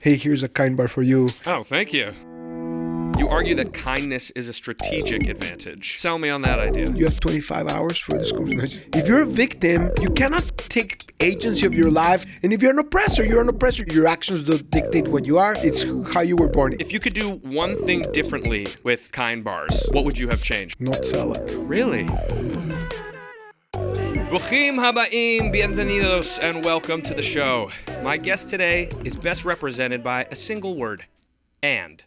hey, here's a kind bar for you. Oh, thank you. You argue that kindness is a strategic advantage. Sell me on that idea. You have 25 hours for this conversation. If you're a victim, you cannot take agency of your life. And if you're an oppressor, you're an oppressor. Your actions don't dictate what you are. It's how you were born. If you could do one thing differently with kind bars, what would you have changed? Not sell it. Really? Bruchim habaim, bienvenidos, and welcome to the show. My guest today is best represented by a single word, and.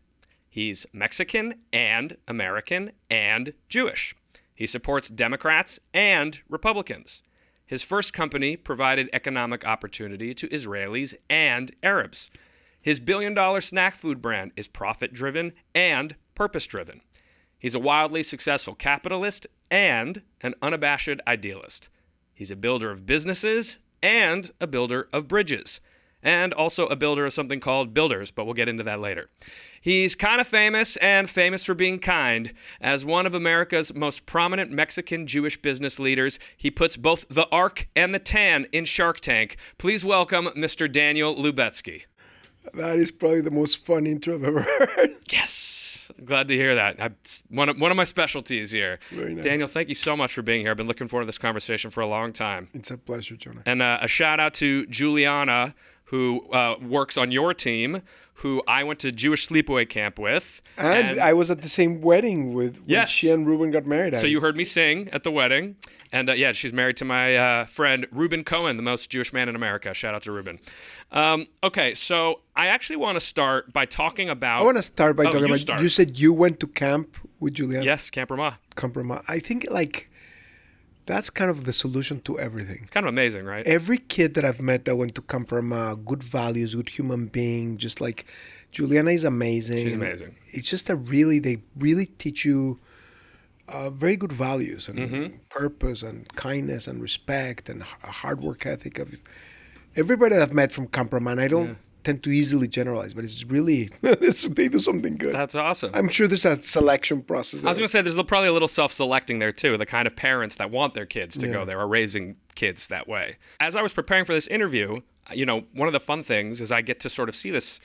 He's Mexican and American and Jewish. He supports Democrats and Republicans. His first company provided economic opportunity to Israelis and Arabs. His billion-dollar snack food brand is profit-driven and purpose-driven. He's a wildly successful capitalist and an unabashed idealist. He's a builder of businesses and a builder of bridges, and also a builder of something called Builders, but we'll get into that later. He's kind of famous and famous for being kind. As one of America's most prominent Mexican Jewish business leaders, he puts both the Ark and the Tan in Shark Tank. Please welcome Mr. Daniel Lubetzky. That is probably the most fun intro I've ever heard. Yes! Glad to hear that. One of my specialties here. Very nice. Daniel, thank you so much for being here. I've been looking forward to this conversation for a long time. It's a pleasure, Jonah. And a shout out to Juliana, who works on your team, who I went to Jewish sleepaway camp with. And I was at the same wedding when she and Ruben got married. So you heard me sing at the wedding. And she's married to my friend Ruben Cohen, the most Jewish man in America. Shout out to Ruben. Okay, so I actually want to start by talking about... I want to start by talking about... You said you went to camp with Juliana? Yes, Camp Ramah. Camp Ramah. I think, that's kind of the solution to everything. It's kind of amazing, right? Every kid that I've met that went to Camp Ramah, good values, good human being, just like Juliana is amazing. She's amazing. It's just they really teach you very good values and purpose and kindness and respect and a hard work ethic. Everybody that I've met from Camp Ramah, and I don't tend to easily generalize, but it's really, they do something good. That's awesome. I'm sure there's a selection process. I was going to say, there's probably a little self-selecting there too, the kind of parents that want their kids to go there are raising kids that way. As I was preparing for this interview, one of the fun things is I get to sort of see this,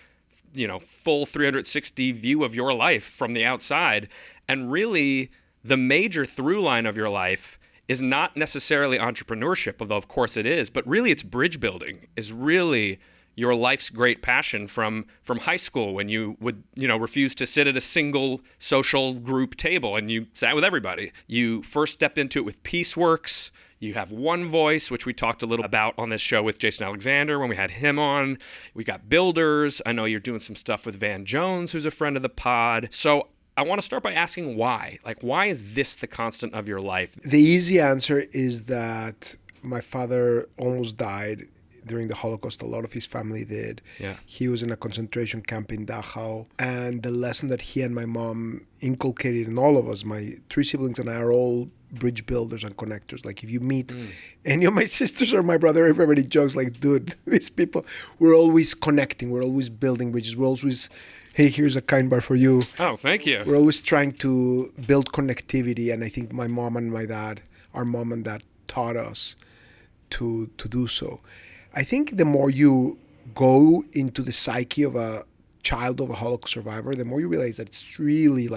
full 360 view of your life from the outside. And really, the major through line of your life is not necessarily entrepreneurship, although of course it is, but really it's bridge building is really your life's great passion from high school when you would, refuse to sit at a single social group table and you sat with everybody. You first stepped into it with PeaceWorks. You have OneVoice, which we talked a little about on this show with Jason Alexander when we had him on. We got Builders. I know you're doing some stuff with Van Jones, who's a friend of the pod. So I want to start by asking why. Why is this the constant of your life? The easy answer is that my father almost died during the Holocaust. A lot of his family did. Yeah. He was in a concentration camp in Dachau. And the lesson that he and my mom inculcated in all of us, my three siblings and I are all bridge builders and connectors. If you meet any of my sisters or my brother, everybody jokes dude, these people, we're always connecting. We're always building bridges. We're always, hey, here's a kind bar for you. Oh, thank you. We're always trying to build connectivity. And I think my mom and my dad, our mom and dad taught us to do so. I think the more you go into the psyche of a child of a Holocaust survivor, the more you realize that it's really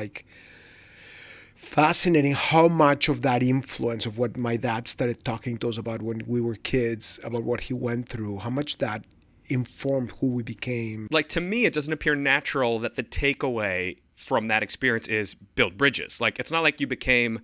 fascinating how much of that influence of what my dad started talking to us about when we were kids, about what he went through, how much that informed who we became. To me, it doesn't appear natural that the takeaway from that experience is build bridges. It's not like you became,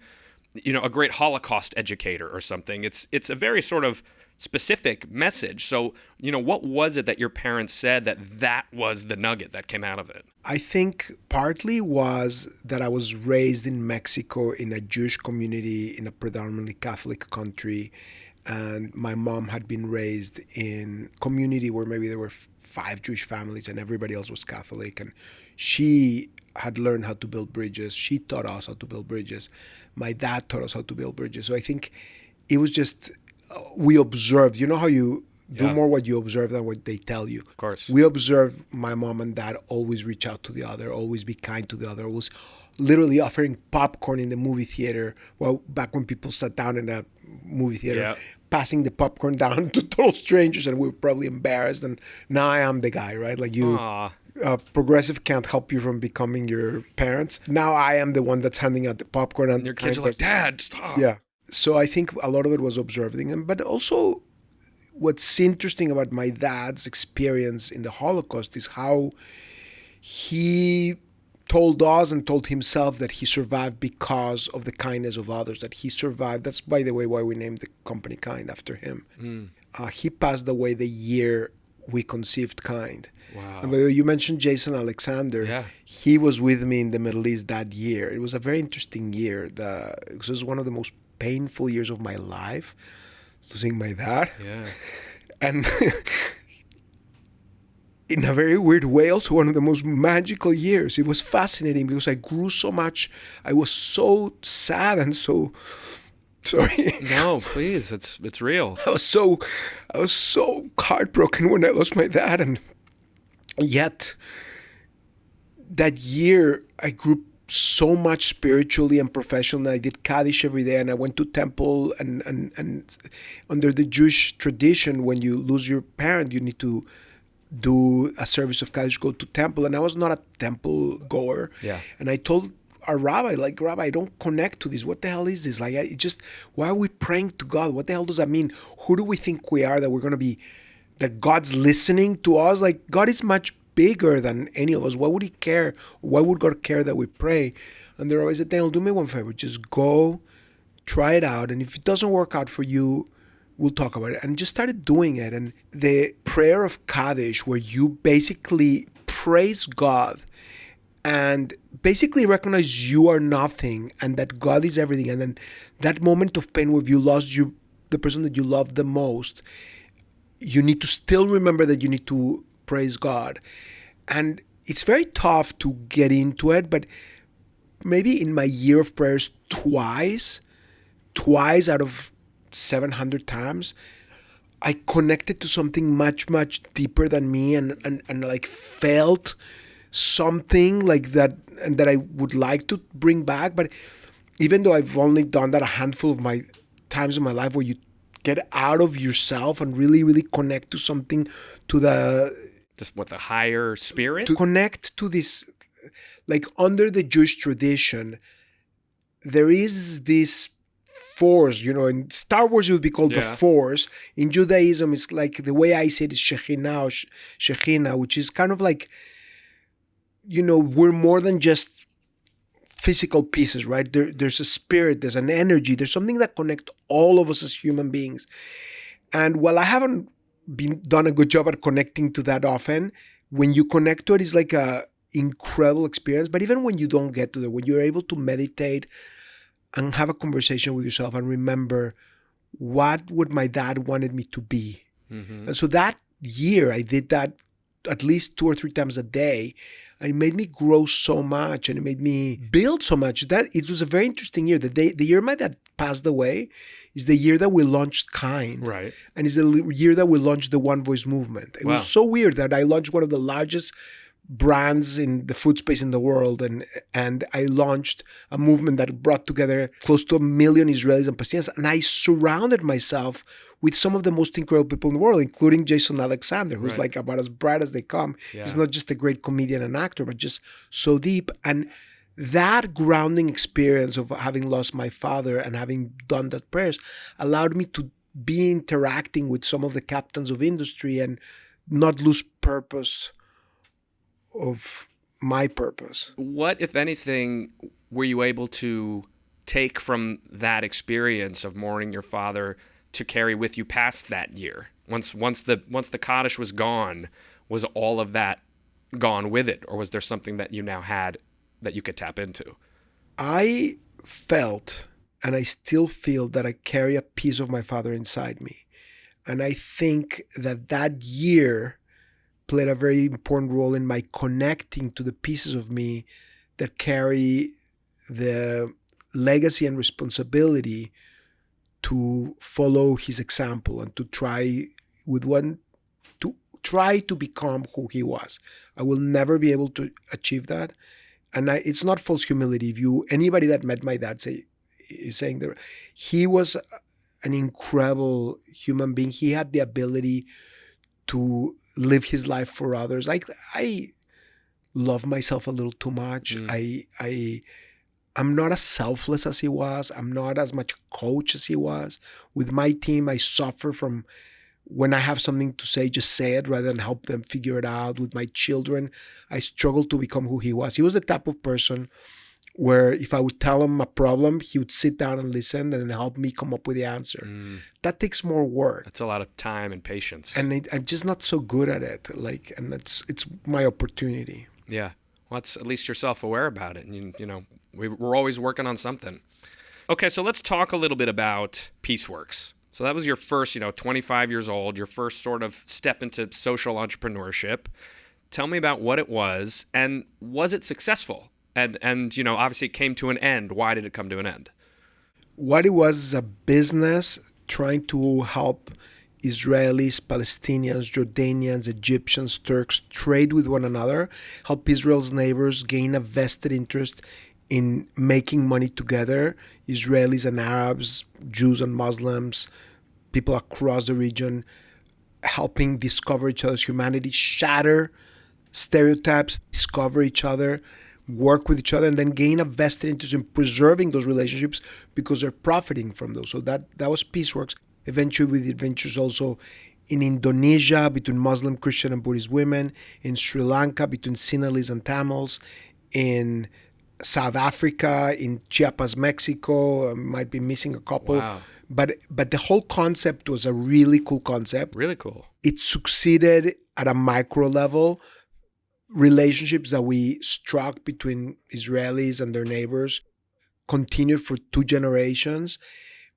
a great Holocaust educator or something. It's a very sort of specific message. So, what was it that your parents said that was the nugget that came out of it? I think partly was that I was raised in Mexico in a Jewish community in a predominantly Catholic country. And my mom had been raised in a community where maybe there were 5 Jewish families and everybody else was Catholic. And she had learned how to build bridges. She taught us how to build bridges. My dad taught us how to build bridges. So I think it was just... we observed, how Do more what you observe than what they tell you. Of course. We observe my mom and dad always reach out to the other, always be kind to the other, always literally offering popcorn in the movie theater. Well, back when people sat down in a movie theater, passing the popcorn down to total strangers, and we were probably embarrassed. And now I am the guy, right? Like you, progressive can't help you from becoming your parents. Now I am the one that's handing out the popcorn. And your kids are like, Dad, stop. Yeah. So I think a lot of it was observing him, but also what's interesting about my dad's experience in the Holocaust is how he told us and told himself that he survived because of the kindness of others, that he survived. That's, by the way, why we named the company Kind after him. He passed away the year we conceived Kind. Wow. And by the way, you mentioned Jason Alexander. Yeah. He was with me in the Middle East that year. It was a very interesting year. It was one of the most painful years of my life, losing my dad. Yeah. And in a very weird way, also one of the most magical years. It was fascinating because I grew so much. I was so sad and so sorry. No, please, it's real. I was so heartbroken when I lost my dad, and yet that year I grew so much spiritually and professionally. I did Kaddish every day, and I went to temple, and under the Jewish tradition, when you lose your parent, you need to do a service of Kaddish, go to temple. And I was not a temple goer. Yeah. And I told our rabbi, like, Rabbi, I don't connect to this. What the hell is this? Like, why are we praying to God? What the hell does that mean? Who do we think we are, that we're going to be, that God's listening to us? Like, God is much bigger than any of us. Why would he care? Why would God care that we pray? And they're always said, Daniel, do me one favor. Just go, try it out. And if it doesn't work out for you, we'll talk about it. And just started doing it. And the prayer of Kaddish, where you basically praise God and basically recognize you are nothing and that God is everything. And then that moment of pain where you lost the person that you love the most, you need to still remember that you need to praise God. And it's very tough to get into it, but maybe in my year of prayers, twice out of 700 times, I connected to something much, much deeper than me and like felt something like that, and that I would like to bring back. But even though I've only done that a handful of my times in my life, where you get out of yourself and really, really connect to something, to the higher spirit? To connect to this, like under the Jewish tradition, there is this force, in Star Wars it would be called the Force. In Judaism, it's like, the way I say it is Shekhinah, which is kind of like, we're more than just physical pieces, right? There's a spirit, there's an energy, there's something that connects all of us as human beings. And while I haven't done a good job at connecting to that often, when you connect to it, it's like a incredible experience. But even when you don't get to it, when you're able to meditate and have a conversation with yourself and remember, what would my dad wanted me to be? Mm-hmm. And so that year I did that at least 2 or 3 times a day. And it made me grow so much, and it made me build so much, that it was a very interesting year. The year my dad passed away is the year that we launched Kind. Right. And it's the year that we launched the OneVoice Movement. It was so weird that I launched one of the largest brands in the food space in the world, and I launched a movement that brought together close to 1 million Israelis and Palestinians, and I surrounded myself with some of the most incredible people in the world, including Jason Alexander, who's like about as bright as they come. Yeah. He's not just a great comedian and actor, but just so deep. And that grounding experience of having lost my father and having done that prayers allowed me to be interacting with some of the captains of industry and not lose purpose of my purpose. What, if anything, were you able to take from that experience of mourning your father to carry with you past that year? Once the Kaddish was gone, was all of that gone with it, or was there something that you now had that you could tap into? I felt, and I still feel, that I carry a piece of my father inside me. And I think that year played a very important role in my connecting to the pieces of me that carry the legacy and responsibility to follow his example and to try would want to try to become who he was. I will never be able to achieve that. And it's not false humility. Anybody that met my dad is saying that he was an incredible human being. He had the ability to live his life for others. Like, I love myself a little too much. I'm not as selfless as he was. I'm not as much a coach as he was. With my team, I suffer from when I have something to say, just say it rather than help them figure it out. With my children, I struggle to become who he was. He was the type of person where if I would tell him a problem, he would sit down and listen and help me come up with the answer. That takes more work. That's a lot of time and patience. And I'm just not so good at it. And it's my opportunity. Yeah. Well, at least you're self-aware about it. And, we're always working on something. Okay, so let's talk a little bit about PeaceWorks. So that was your first, 25 years old, your first sort of step into social entrepreneurship. Tell me about what it was, and was it successful? And obviously it came to an end. Why did it come to an end? What it was is a business trying to help Israelis, Palestinians, Jordanians, Egyptians, Turks trade with one another, help Israel's neighbors gain a vested interest in making money together, Israelis and Arabs, Jews and Muslims, people across the region, helping discover each other's humanity, shatter stereotypes, discover each other, work with each other, and then gain a vested interest in preserving those relationships because they're profiting from those. So that was PeaceWorks. Eventually with adventures also in Indonesia between Muslim, Christian, and Buddhist women, in Sri Lanka between Sinhalese and Tamils, in South Africa, in Chiapas, Mexico. I might be missing a couple. Wow. But the whole concept was a really cool concept. Really cool. It succeeded at a micro level. Relationships that we struck between Israelis and their neighbors continued for 2 generations.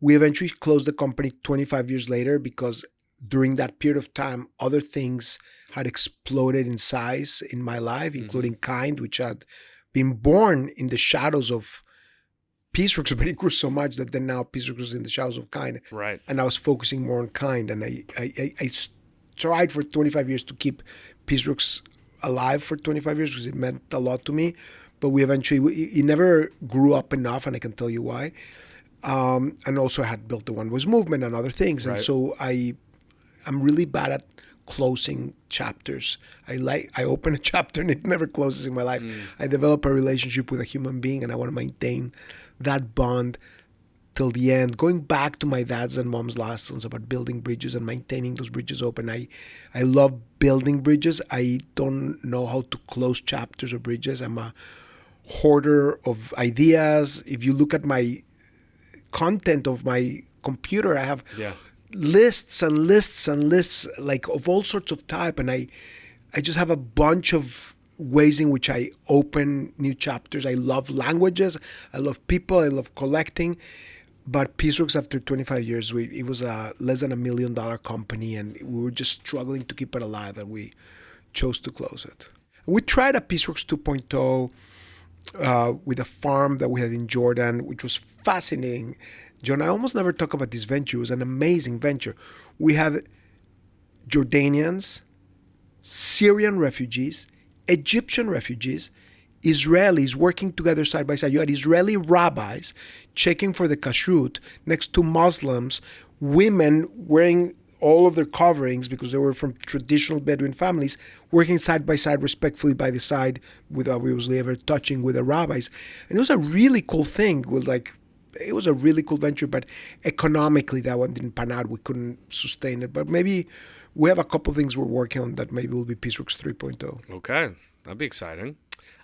We eventually closed the company 25 years later because during that period of time, other things had exploded in size in my life, including Kind, which had been born in the shadows of PeaceWorks, but it grew so much that then now PeaceWorks was in the shadows of Kind. Right. And I was focusing more on Kind. And I tried for 25 years to keep PeaceWorks alive for 25 years because it meant a lot to me. But we eventually, it never grew up enough, and I can tell you why. And also I had built the OneVoice Movement and other things. And so I'm really bad at closing chapters. I open a chapter and it never closes in my life. I develop a relationship with a human being and I want to maintain that bond till the end. Going back to my dad's and mom's lessons about building bridges and maintaining those bridges open. I love building bridges. I don't know how to close chapters or bridges. I'm a hoarder of ideas. If you look at my content of my computer, I have lists and lists and lists, like of all sorts of type, and I just have a bunch of ways in which I open new chapters. I love languages, I love people, I love collecting. But PeaceWorks, after 25 years, it was a less than $1 million company, and we were just struggling to keep it alive, and we chose to close it. We tried a PeaceWorks 2.0 with a farm that we had in Jordan, which was fascinating. John, I almost never talk about this venture. It was an amazing venture. We had Jordanians, Syrian refugees, Egyptian refugees, Israelis working together side by side. You had Israeli rabbis checking for the kashrut next to Muslims, women wearing all of their coverings because they were from traditional Bedouin families, working side by side, respectfully by the side, without obviously ever touching with the rabbis. And it was a really cool thing. It was a really cool venture, but economically that one didn't pan out. We couldn't sustain it. But maybe we have a couple of things we're working on that maybe will be PeaceWorks 3.0. Okay, that'd be exciting.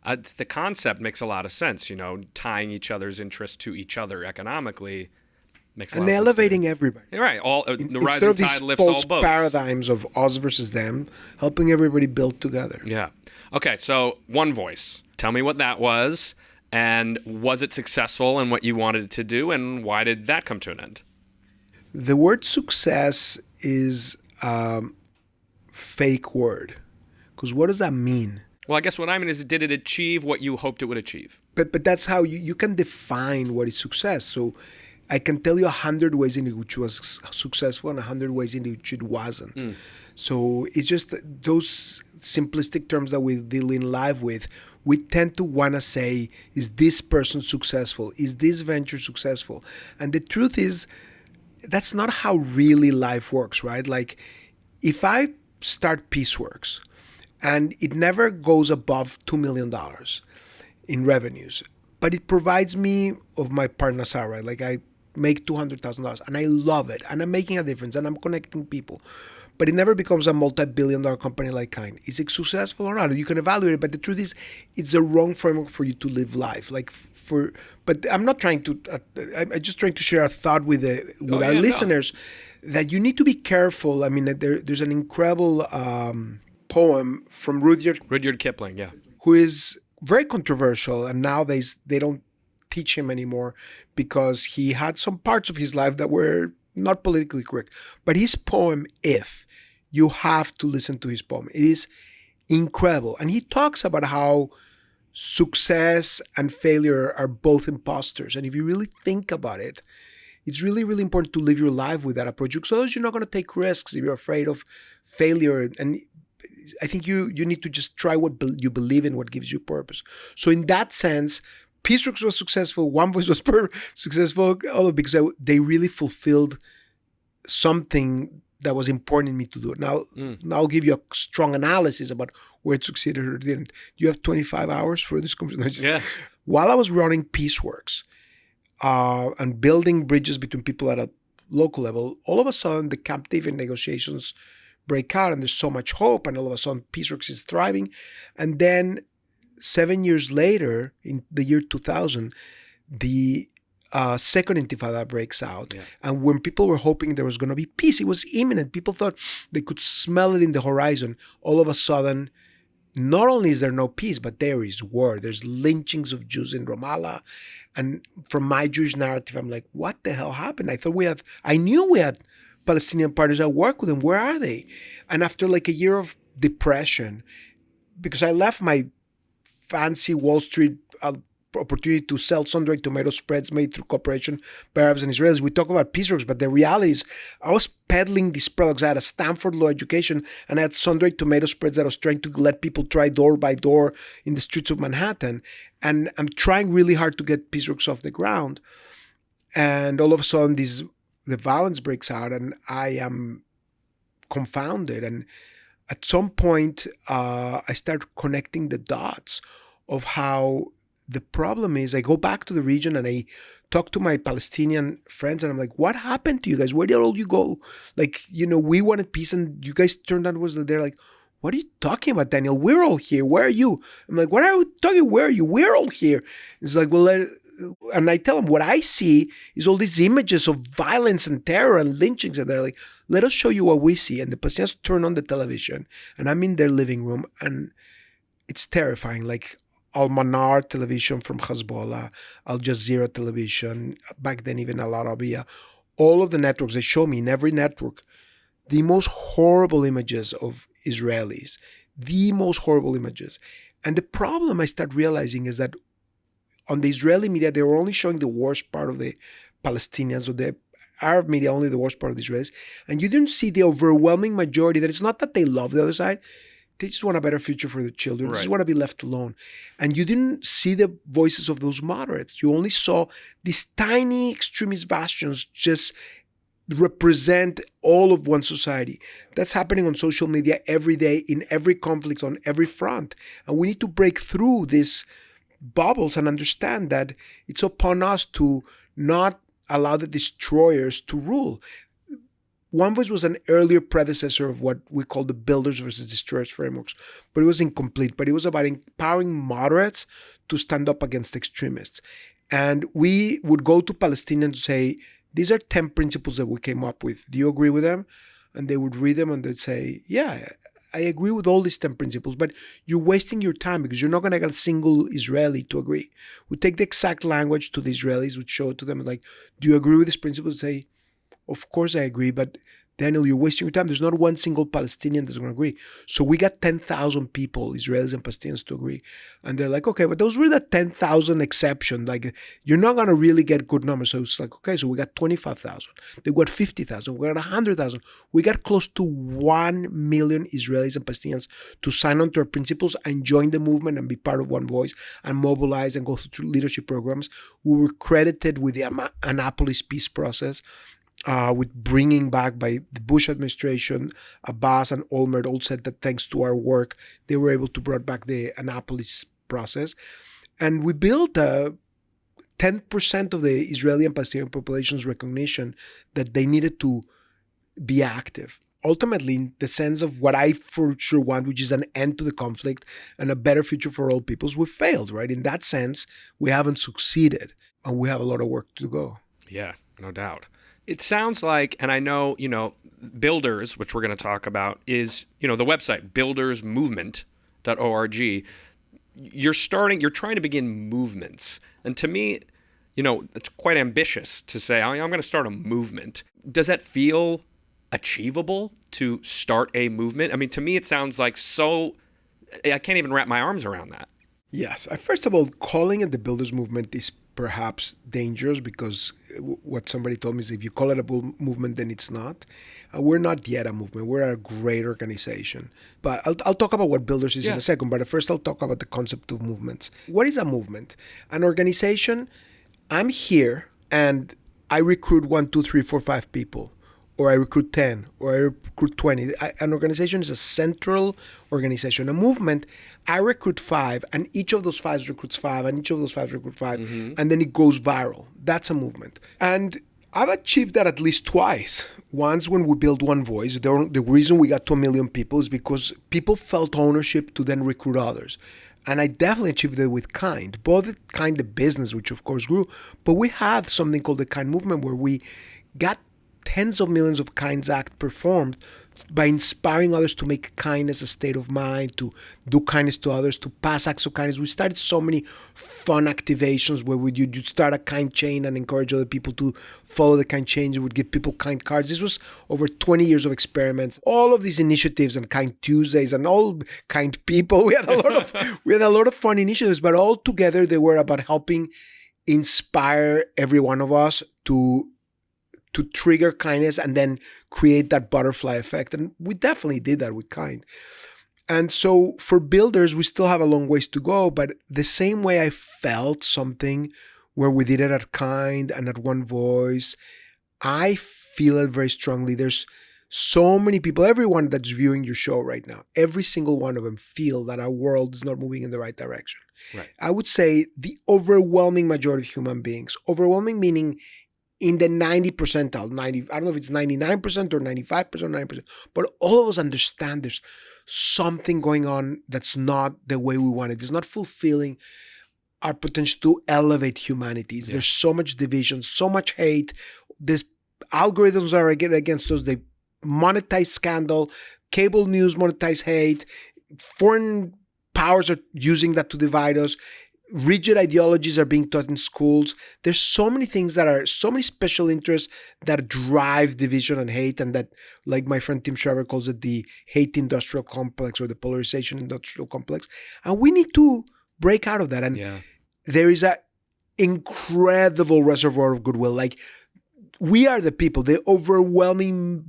The concept makes a lot of sense, tying each other's interests to each other economically. Makes a lot of sense. And elevating everybody. You're right. The rising Instead of tide these lifts all false boats. paradigms of us versus them, helping everybody build together. Yeah. Okay, so OneVoice. Tell me what that was, and was it successful in what you wanted it to do, and why did that come to an end? The word success is a fake word. Because what does that mean? Well, I guess what I mean is, did it achieve what you hoped it would achieve? But that's how you can define what is success. So I can tell you 100 ways in which it was successful and 100 ways in which it wasn't. So it's just those simplistic terms that we deal in life with. We tend to want to say, is this person successful? Is this venture successful? And the truth is, that's not how really life works, right? Like, if I start PeaceWorks and it never goes above $2 million in revenues, but it provides me of my parnasah, right? Like, I make $200,000 and I love it and I'm making a difference and I'm connecting people, but it never becomes a multi-billion-dollar company like Kind. Is it successful or not? You can evaluate it, but the truth is, it's the wrong framework for you to live life. But I'm not trying to. I'm just trying to share a thought with our listeners that you need to be careful. I mean, there's an incredible poem from Rudyard Kipling, yeah, who is very controversial, and nowadays they don't teach him anymore because he had some parts of his life that were not politically correct. But his poem, If, you have to listen to his poem. It is incredible. And he talks about how success and failure are both imposters. And if you really think about it, it's really, really important to live your life with that approach. So you're not going to take risks if you're afraid of failure. And I think you need to just try what you believe in, what gives you purpose. So in that sense, PeaceWorks was successful, OneVoice was successful, all because they really fulfilled something that was important in me to do. Now I'll give you a strong analysis about where it succeeded or didn't. You have 25 hours for this conversation? Yeah. While I was running PeaceWorks and building bridges between people at a local level, all of a sudden the Camp David negotiations break out and there's so much hope, and all of a sudden PeaceWorks is thriving. And then 7 years later, in the year 2000, the second intifada breaks out. Yeah. And when people were hoping there was going to be peace, it was imminent. People thought they could smell it in the horizon. All of a sudden, not only is there no peace, but there is war. There's lynchings of Jews in Ramallah. And from my Jewish narrative, I'm like, what the hell happened? I knew we had Palestinian partners. I work with them. Where are they? And after like a year of depression, because I left my fancy Wall Street opportunity to sell sun-dried tomato spreads made through cooperation by Arabs and Israelis. We talk about PeaceWorks, but the reality is I was peddling these products. I had a Stanford law education and I had sun-dried tomato spreads that I was trying to let people try door by door in the streets of Manhattan. And I'm trying really hard to get PeaceWorks off the ground. And all of a sudden, the violence breaks out and I am confounded. And at some point, I start connecting the dots of how the problem is. I go back to the region and I talk to my Palestinian friends and I'm like, what happened to you guys? Where did all you go? Like, we wanted peace and you guys turned on was they're like, what are you talking about, Daniel? We're all here. Where are you? I'm like, what are we talking? Where are you? We're all here. It's like, well, and I tell them what I see is all these images of violence and terror and lynchings. And they're like, let us show you what we see. And the Palestinians turn on the television and I'm in their living room and it's terrifying. Like Al-Manar television from Hezbollah, Al Jazeera television, back then even Al Arabiya, all of the networks, they show me in every network the most horrible images of Israelis, the most horrible images. And the problem I start realizing is that on the Israeli media, they were only showing the worst part of the Palestinians, or the Arab media, only the worst part of the Israelis. And you didn't see the overwhelming majority that it's not that they love the other side. They just want a better future for their children. Right. They just want to be left alone. And you didn't see the voices of those moderates. You only saw these tiny extremist bastions just represent all of one society. That's happening on social media every day, in every conflict, on every front. And we need to break through these bubbles and understand that it's upon us to not allow the destroyers to rule. OneVoice was an earlier predecessor of what we call the builders versus destroyers frameworks, but it was incomplete. But it was about empowering moderates to stand up against extremists. And we would go to Palestinians and say, these are 10 principles that we came up with. Do you agree with them? And they would read them and they'd say, yeah, I agree with all these 10 principles, but you're wasting your time because you're not going to get a single Israeli to agree. We take the exact language to the Israelis, would show it to them like, do you agree with these principles? Say, of course I agree, but Daniel, you're wasting your time. There's not one single Palestinian that's going to agree. So we got 10,000 people, Israelis and Palestinians, to agree. And they're like, okay, but those were the 10,000 exception. Like, you're not going to really get good numbers. So it's like, okay, so we got 25,000. They got 50,000. We got 100,000. We got close to 1 million Israelis and Palestinians to sign on to our principles and join the movement and be part of One Voice and mobilize and go through leadership programs. We were credited with the Annapolis peace process, with bringing back by the Bush administration. Abbas and Olmert all said that thanks to our work, they were able to bring back the Annapolis process. And we built 10% of the Israeli and Palestinian population's recognition that they needed to be active. Ultimately, in the sense of what I for sure want, which is an end to the conflict and a better future for all peoples, we failed, right? In that sense, we haven't succeeded, and we have a lot of work to go. Yeah, no doubt. It sounds like, and I know, Builders, which we're going to talk about, is, the website, buildersmovement.org. You're trying to begin movements. And to me, it's quite ambitious to say, I'm going to start a movement. Does that feel achievable to start a movement? I mean, to me, it sounds like I can't even wrap my arms around that. Yes. First of all, calling it the Builders Movement is perhaps dangerous, because what somebody told me is if you call it a movement, then it's not. We're not yet a movement. We're a great organization. But I'll talk about what Builders is in a second. But first, I'll talk about the concept of movements. What is a movement? An organization, I'm here and I recruit 1, 2, 3, 4, 5 people. Or I recruit 10, or I recruit 20. An organization is a central organization. A movement, I recruit 5, and each of those 5 recruits 5, and each of those 5 recruit 5, and then it goes viral. That's a movement. And I've achieved that at least twice. Once when we built One Voice, the reason we got to 1 million people is because people felt ownership to then recruit others. And I definitely achieved it with Kind, both Kind the business, which of course grew, but we had something called the Kind movement, where we got tens of millions of Kind's act performed by inspiring others to make kindness a state of mind, to do kindness to others, to pass acts of kindness. We started so many fun activations where you'd start a kind chain and encourage other people to follow the kind chain. You would give people kind cards. This was over 20 years of experiments. All of these initiatives and Kind Tuesdays and all kind people. We had a lot of fun initiatives, but all together they were about helping inspire every one of us to trigger kindness and then create that butterfly effect. And we definitely did that with Kind. And so for Builders, we still have a long ways to go, but the same way I felt something where we did it at Kind and at One Voice, I feel it very strongly. There's so many people, everyone that's viewing your show right now, every single one of them feel that our world is not moving in the right direction. Right. I would say the overwhelming majority of human beings, overwhelming meaning in the 90 percentile, I don't know if it's 99% or 95% or 9%, but all of us understand there's something going on that's not the way we want it. It's not fulfilling our potential to elevate humanity. There's so much division, so much hate. These algorithms are against us. They monetize scandal. Cable news monetize hate. Foreign powers are using that to divide us. Rigid ideologies are being taught in schools. There's so many things so many special interests that drive division and hate, and that, like my friend Tim Shriver calls it, the hate industrial complex or the polarization industrial complex. And we need to break out of that. And there is an incredible reservoir of goodwill. Like, we are the people, the overwhelming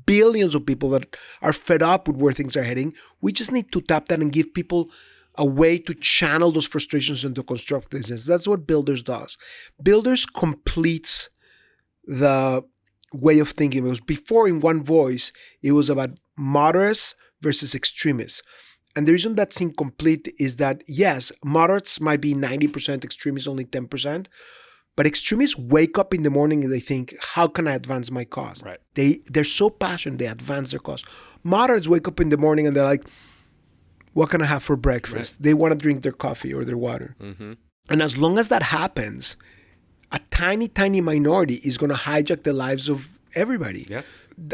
billions of people that are fed up with where things are heading. We just need to tap that and give people a way to channel those frustrations into constructiveness. That's what Builders does. Builders completes the way of thinking. Because before in One Voice, it was about moderates versus extremists. And the reason that's incomplete is that, yes, moderates might be 90%, extremists only 10%. But extremists wake up in the morning and they think, how can I advance my cause? Right. They're so passionate, they advance their cause. Moderates wake up in the morning and they're like, what can I have for breakfast? Right. They want to drink their coffee or their water. Mm-hmm. And as long as that happens, a tiny, tiny minority is going to hijack the lives of everybody. Yeah.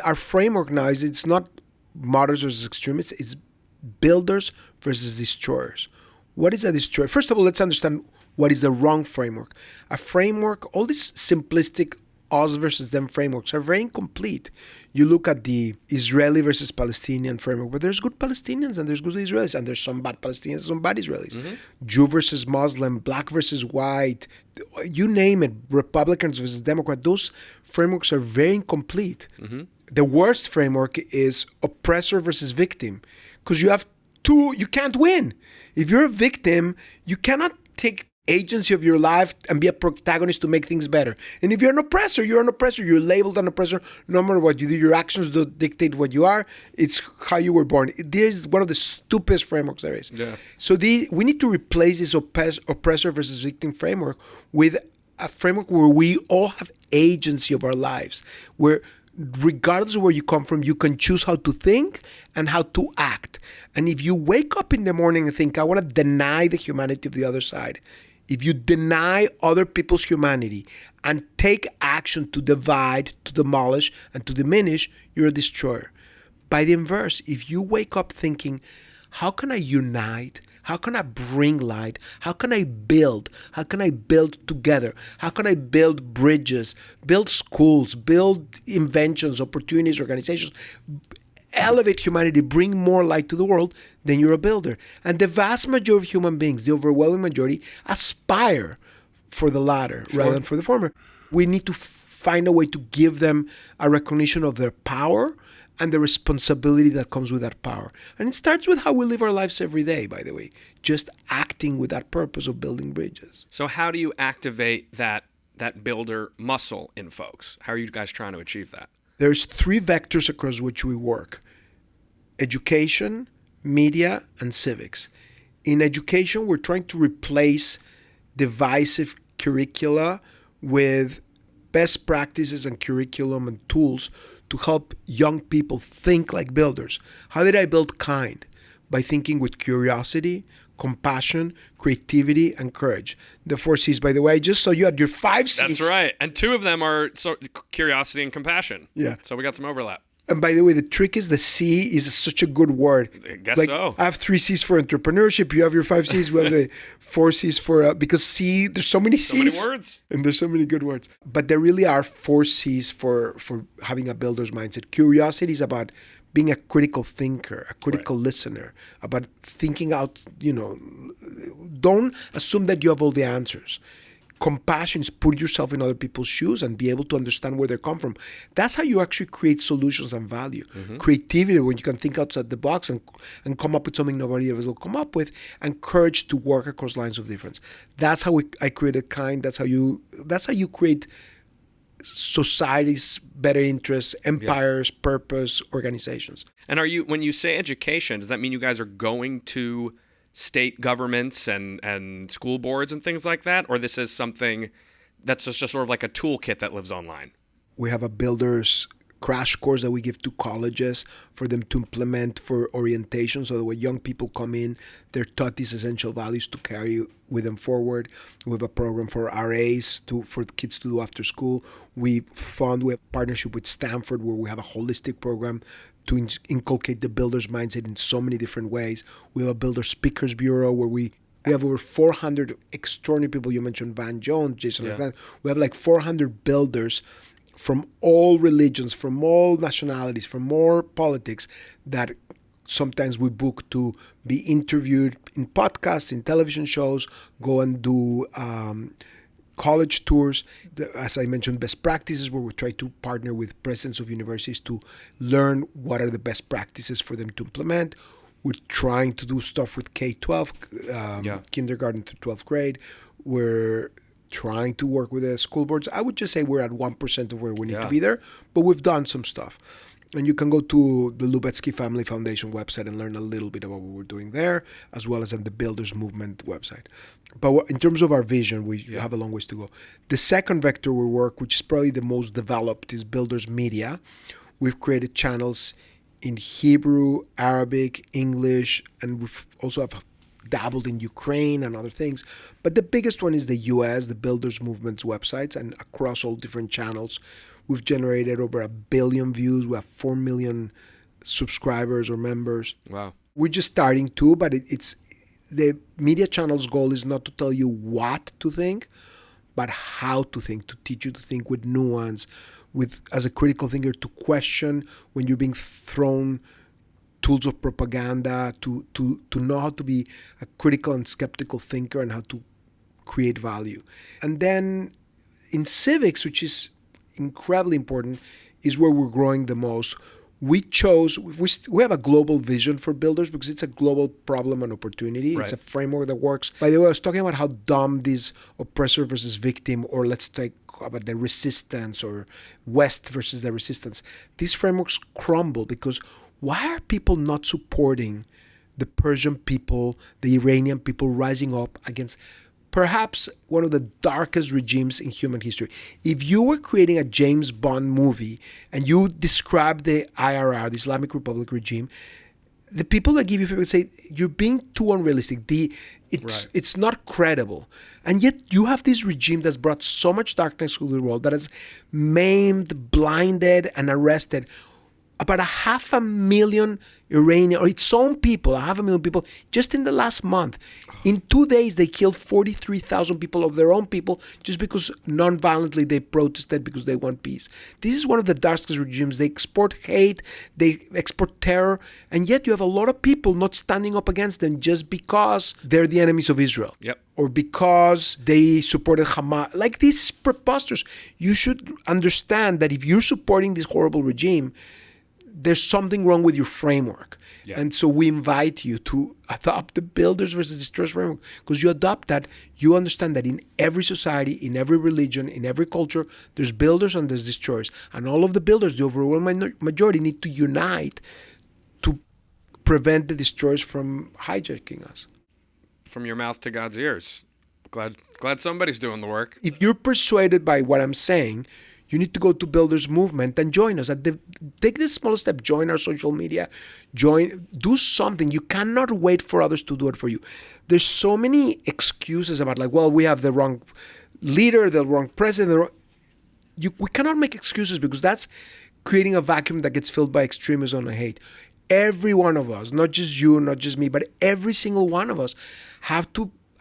Our framework now is it's not moderates versus extremists, it's builders versus destroyers. What is a destroyer? First of all, let's understand what is the wrong framework. A framework, all these simplistic us versus them frameworks are very incomplete. You look at the Israeli versus Palestinian framework, but there's good Palestinians and there's good Israelis, and there's some bad Palestinians and some bad Israelis. Jew versus Muslim, black versus white, you name it, Republicans versus Democrat, those frameworks are very incomplete. The worst framework is oppressor versus victim, because you have two, you can't win. If you're a victim, you cannot take agency of your life and be a protagonist to make things better. And if you're an oppressor, you're an oppressor. You're labeled an oppressor. No matter what you do, your actions don't dictate what you are. It's how you were born. There's one of the stupidest frameworks there is. Yeah. So we need to replace this oppressor versus victim framework with a framework where we all have agency of our lives, where regardless of where you come from, you can choose how to think and how to act. And if you wake up in the morning and think, I want to deny the humanity of the other side, if you deny other people's humanity and take action to divide, to demolish, and to diminish, you're a destroyer. By the inverse, if you wake up thinking, how can I unite? How can I bring light? How can I build? How can I build together? How can I build bridges, build schools, build inventions, opportunities, organizations, elevate humanity, bring more light to the world? Then you're a builder. And the vast majority of human beings, the overwhelming majority, aspire for the latter rather than for the former. We need to find a way to give them a recognition of their power and the responsibility that comes with that power. And it starts with how we live our lives every day, by the way, just acting with that purpose of building bridges. So how do you activate that builder muscle in folks? How are you guys trying to achieve that? There's 3 vectors across which we work: education, media, and civics. In education, we're trying to replace divisive curricula with best practices and curriculum and tools to help young people think like builders. How did I build kind? By thinking with curiosity, compassion, creativity, and courage. The 4 C's, by the way, I just saw you had your 5 C's. That's right. And 2 of them are curiosity and compassion. Yeah. So we got some overlap. And by the way, the trick is the C is such a good word. I guess so. I have 3 C's for entrepreneurship. You have your 5 C's. We have the 4 C's for, because C, there's so many C's. So many words. And there's so many good words. But there really are 4 C's for having a builder's mindset. Curiosity is about being a critical thinker, a critical listener, about thinking out, don't assume that you have all the answers. Compassion is put yourself in other people's shoes and be able to understand where they come from. That's how you actually create solutions and value. Creativity, when you can think outside the box and come up with something nobody else will come up with, and courage to work across lines of difference. That's how I created kind. That's how you create society's better interests, empires, purpose, organizations. And when you say education, does that mean you guys are going to state governments and school boards and things like that? Or this is something that's just sort of like a toolkit that lives online? We have a builder's crash course that we give to colleges for them to implement for orientation, so that when young people come in, they're taught these essential values to carry with them forward. We have a program for RAs for the kids to do after school. We have a partnership with Stanford where we have a holistic program to inculcate the builder's mindset in so many different ways. We have a builder speakers bureau where we have over 400 extraordinary people. You mentioned Van Jones, Jason Alexander. We have like 400 builders from all religions, from all nationalities, from all politics, that sometimes we book to be interviewed in podcasts, in television shows, go and do college tours. As I mentioned, best practices, where we try to partner with presidents of universities to learn what are the best practices for them to implement. We're trying to do stuff with K-12, kindergarten through 12th grade. We're trying to work with the school boards. I would just say we're at 1% of where we need to be there, but we've done some stuff. And you can go to the Lubetzky Family Foundation website and learn a little bit about what we're doing there, as well as on the Builders Movement website. But in terms of our vision, we have a long ways to go. The second vector we work, which is probably the most developed, is Builders Media. We've created channels in Hebrew, Arabic, English, and we've also have dabbled in Ukraine and other things. But the biggest one is the US, the Builders Movement's websites, and across all different channels. We've generated over 1 billion views. We have 4 million subscribers or members. Wow. We're just starting too, but it's the media channel's goal is not to tell you what to think, but how to think, to teach you to think with nuance, with as a critical thinker, to question when you're being thrown tools of propaganda, to know how to be a critical and skeptical thinker and how to create value. And then in civics, which is incredibly important, is where we're growing the most. We have a global vision for builders because it's a global problem and opportunity. Right. It's a framework that works. By the way, I was talking about how dumb this oppressor versus victim, or let's talk about the resistance, or West versus the resistance. These frameworks crumble because why are people not supporting the Persian people, the Iranian people rising up against perhaps one of the darkest regimes in human history? If you were creating a James Bond movie and you describe the IRR, the Islamic Republic regime, the people that give you feedback would say, you're being too unrealistic. It's not credible. And yet you have this regime that's brought so much darkness to the world, that has maimed, blinded, and arrested about 500,000 Iranian, or its own people, 500,000 people, just in the last month. In 2 days, they killed 43,000 people of their own people just because non-violently they protested because they want peace. This is one of the darkest regimes. They export hate, they export terror, and yet you have a lot of people not standing up against them just because they're the enemies of Israel. Yep. Or because they supported Hamas. Like, this is preposterous. You should understand that if you're supporting this horrible regime, there's something wrong with your framework. Yeah. And so we invite you to adopt the builders versus destroyers framework, because you adopt that, you understand that in every society, in every religion, in every culture, there's builders and there's destroyers. And all of the builders, the overwhelming majority, need to unite to prevent the destroyers from hijacking us. From your mouth to God's ears. Glad somebody's doing the work. If you're persuaded by what I'm saying, you need to go to Builders Movement and join us. Take this small step, join our social media, do something. You cannot wait for others to do it for you. There's so many excuses about, like, well, we have the wrong leader, the wrong president. We cannot make excuses, because that's creating a vacuum that gets filled by extremism and hate. Every one of us, not just you, not just me, but every single one of us have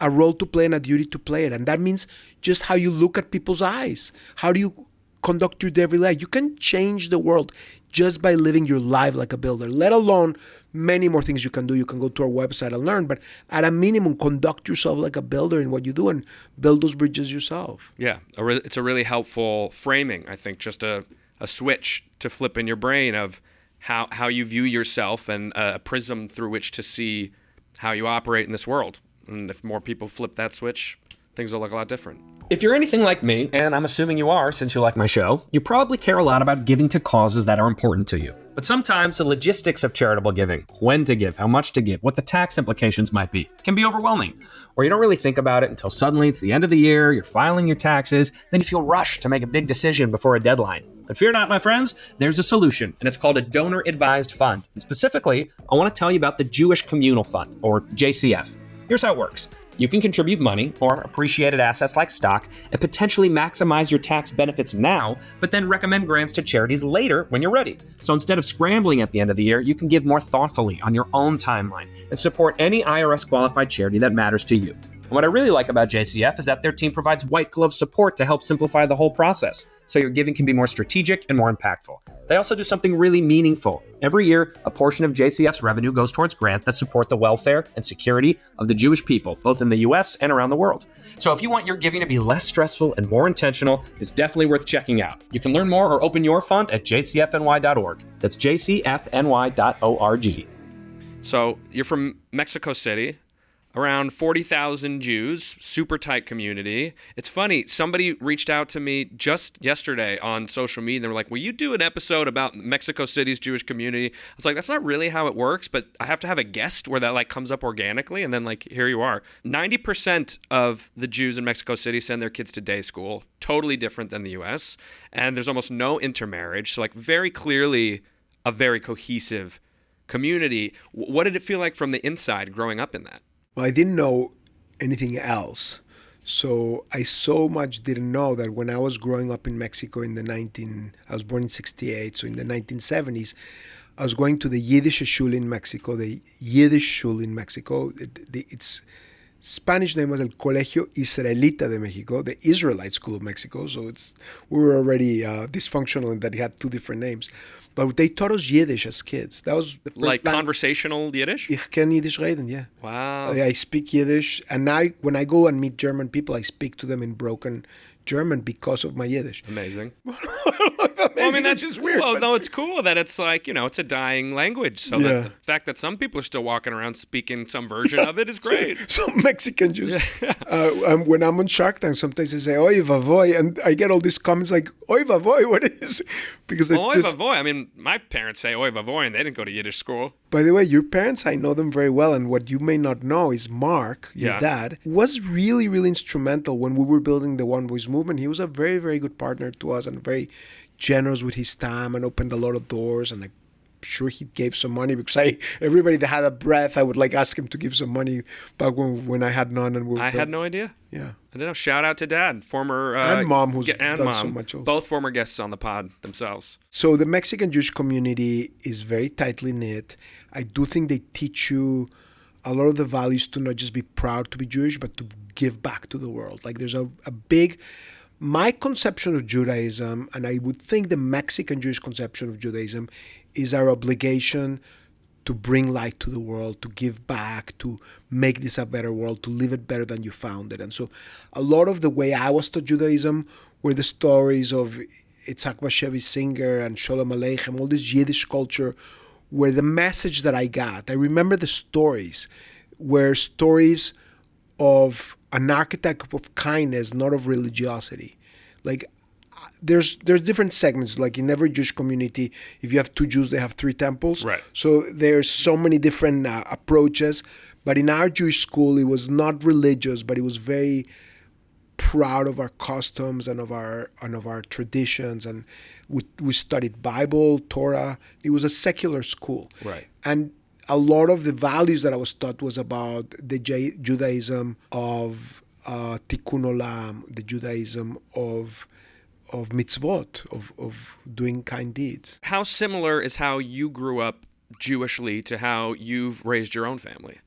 a role to play and a duty to play it. And that means just how you look at people's eyes. How do you conduct your daily life? You can change the world just by living your life like a builder, let alone many more things you can do. You can go to our website and learn, but at a minimum, conduct yourself like a builder in what you do and build those bridges yourself. Yeah, it's a really helpful framing, I think, just a switch to flip in your brain of how you view yourself, and a prism through which to see how you operate in this world. And if more people flip that switch, things will look a lot different. If you're anything like me, and I'm assuming you are since you like my show, you probably care a lot about giving to causes that are important to you. But sometimes the logistics of charitable giving, when to give, how much to give, what the tax implications might be, can be overwhelming. Or you don't really think about it until suddenly it's the end of the year, you're filing your taxes, then you feel rushed to make a big decision before a deadline. But fear not, my friends, there's a solution, and it's called a donor-advised fund. And specifically, I want to tell you about the Jewish Communal Fund, or JCF. Here's how it works. You can contribute money or appreciated assets like stock and potentially maximize your tax benefits now, but then recommend grants to charities later when you're ready. So instead of scrambling at the end of the year, you can give more thoughtfully on your own timeline and support any IRS qualified charity that matters to you. And what I really like about JCF is that their team provides white glove support to help simplify the whole process, so your giving can be more strategic and more impactful. They also do something really meaningful. Every year, a portion of JCF's revenue goes towards grants that support the welfare and security of the Jewish people, both in the US and around the world. So if you want your giving to be less stressful and more intentional, it's definitely worth checking out. You can learn more or open your fund at jcfny.org. That's jcfny.org. So you're from Mexico City. Around 40,000 Jews, super tight community. It's funny, somebody reached out to me just yesterday on social media, and they were like, will you do an episode about Mexico City's Jewish community? I was like, that's not really how it works, but I have to have a guest where that comes up organically, and then here you are. 90% of the Jews in Mexico City send their kids to day school, totally different than the US, and there's almost no intermarriage, so very clearly a very cohesive community. What did it feel like from the inside growing up in that? Well, I didn't know anything else. So I so much didn't know that when I was growing up in Mexico I was born in 68, so in the 1970s, I was going to the Yiddish shul in Mexico, the Yiddish shul in Mexico. It's Spanish name was El Colegio Israelita de Mexico, the Israelite School of Mexico. So we were already dysfunctional in that it had two different names. But they taught us Yiddish as kids. That was the first Like conversational Yiddish? Ich kann Yiddish reden, yeah. Wow. I speak Yiddish. And now when I go and meet German people, I speak to them in broken German because of my Yiddish. Amazing. Amazing, that's just weird. Well, no, it's cool that it's like, it's a dying language. So that the fact that some people are still walking around speaking some version of it is great. Some Mexican Jews. When I'm on Shark Tank, sometimes they say, oy vavoy, and I get all these comments like, oy vavoy, what is? Because oy vavoy, I mean, my parents say oy vavoy, and they didn't go to Yiddish school. By the way, your parents, I know them very well, and what you may not know is Mark, your dad, was really, really instrumental when we were building the OneVoice Movement. He was a very, very good partner to us and very generous with his time and opened a lot of doors, and I'm sure he gave some money because everybody that had a breath, I would ask him to give some money back when I had none. And I had no idea. Yeah. I don't know. Shout out to Dad, former and Mom, who's done so much also. Both former guests on the pod themselves. So the Mexican Jewish community is very tightly knit. I do think they teach you a lot of the values to not just be proud to be Jewish, but to give back to the world. Like there's a big... My conception of Judaism, and I would think the Mexican Jewish conception of Judaism, is our obligation to bring light to the world, to give back, to make this a better world, to live it better than you found it. And so a lot of the way I was taught Judaism were the stories of Itzhak Bashevis Singer and Sholem Aleichem, all this Yiddish culture, where the message that I got, I remember the stories, were stories of an archetype of kindness, not of religiosity. Like there's different segments. Like in every Jewish community, if you have two Jews, they have three temples. Right. So there's so many different approaches. But in our Jewish school, it was not religious, but it was very proud of our customs and of our traditions. And we studied Bible, Torah. It was a secular school. Right. And a lot of the values that I was taught was about the Judaism of Tikkun Olam, the Judaism of mitzvot, of doing kind deeds. How similar is how you grew up Jewishly to how you've raised your own family?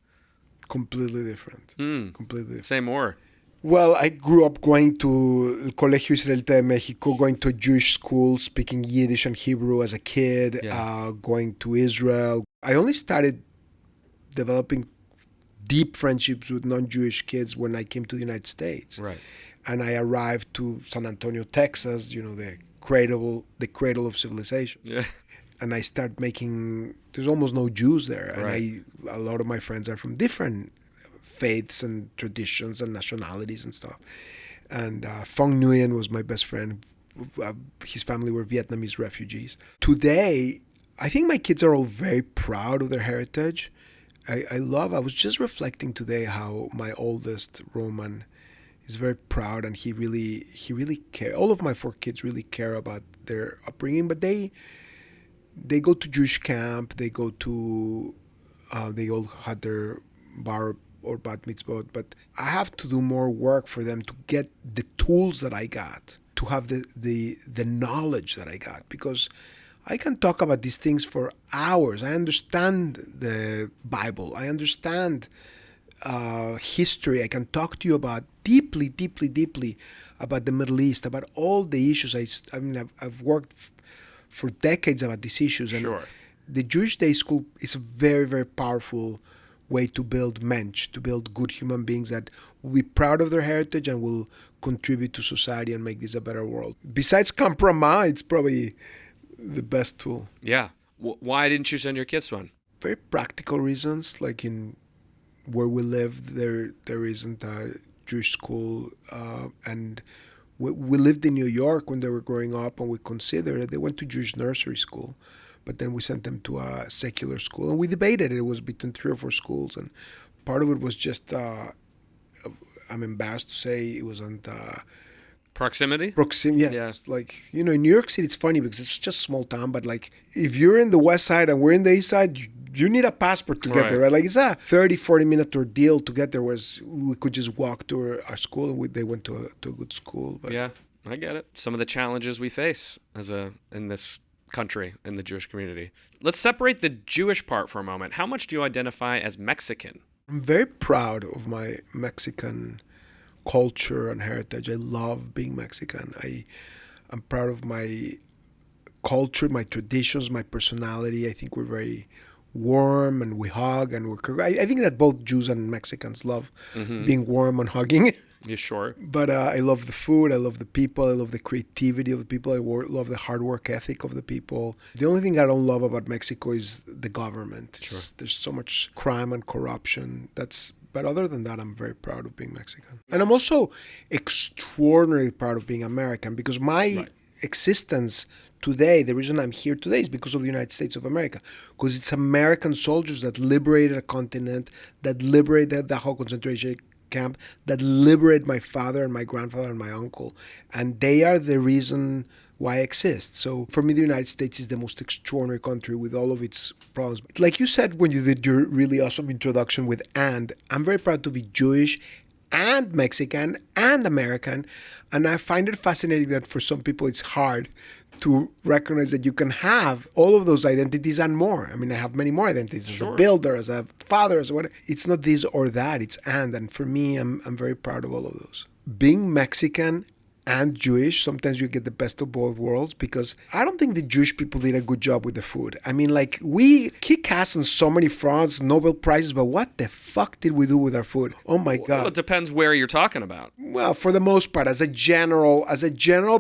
Completely different. Completely different. Say more. Well, I grew up going to El Colegio Israelita de Mexico, going to a Jewish school, speaking Yiddish and Hebrew as a kid, going to Israel. I only started developing deep friendships with non-Jewish kids when I came to the United States. Right. And I arrived to San Antonio, Texas, the cradle of civilization. Yeah. And I started there's almost no Jews there. Right. And a lot of my friends are from different faiths and traditions and nationalities and stuff. And Phong Nguyen was my best friend. His family were Vietnamese refugees. Today, I think my kids are all very proud of their heritage. I was just reflecting today how my oldest, Roman, is very proud, and he really cares. All of my four kids really care about their upbringing, but they go to Jewish camp, they go to, they all had their bar or bat mitzvot, but I have to do more work for them to get the tools that I got, to have the knowledge that I got, because I can talk about these things for hours. I understand the Bible. I understand history. I can talk to you about deeply about the Middle East, about all the issues. I've worked for decades about these issues. And Sure. The Jewish Day School is a very, very powerful way to build mensch, to build good human beings that will be proud of their heritage and will contribute to society and make this a better world. Besides compromise, it's probably the best tool. Yeah. Why didn't you send your kids one? Very practical reasons. Like in where we live, there isn't a Jewish school, and we lived in New York when they were growing up, and we considered it. They went to Jewish nursery school, but then we sent them to a secular school, and we debated it. It was between 3 or 4 schools, and part of it was just I'm embarrassed to say it wasn't. Proximity? Yeah. Like, in New York City, it's funny because it's just a small town, but like if you're in the west side and we're in the east side, you need a passport to get there, right? Like it's a 30, 40-minute ordeal to get there, whereas we could just walk to our school, and they went to a good school. But yeah, I get it. Some of the challenges we face in this country, in the Jewish community. Let's separate the Jewish part for a moment. How much do you identify as Mexican? I'm very proud of my Mexican culture and heritage. I love being Mexican. I'm proud of my culture, my traditions, my personality. I think we're very warm and we hug and I think that both Jews and Mexicans love being warm and hugging. You sure? But I love the food. I love the people. I love the creativity of the people. Love the hard work ethic of the people. The only thing I don't love about Mexico is the government. Sure. There's so much crime and corruption. But other than that, I'm very proud of being Mexican. And I'm also extraordinarily proud of being American because my existence today, the reason I'm here today is because of the United States of America. Because it's American soldiers that liberated a continent, that liberated the whole concentration camp, that liberated my father and my grandfather and my uncle. And they are the reason why I exist. So for me, the United States is the most extraordinary country with all of its problems. Like you said when you did your really awesome introduction with and, I'm very proud to be Jewish and Mexican and American. And I find it fascinating that for some people it's hard to recognize that you can have all of those identities and more. I mean, I have many more identities as a builder, as a father, as a whatever. It's not this or that, it's and for me, I'm very proud of all of those. Being Mexican and Jewish, sometimes you get the best of both worlds because I don't think the Jewish people did a good job with the food. I mean, like, we kick ass on so many fronts, Nobel Prizes, but what the fuck did we do with our food? Oh my God. Well, it depends where you're talking about. Well, for the most part, as a general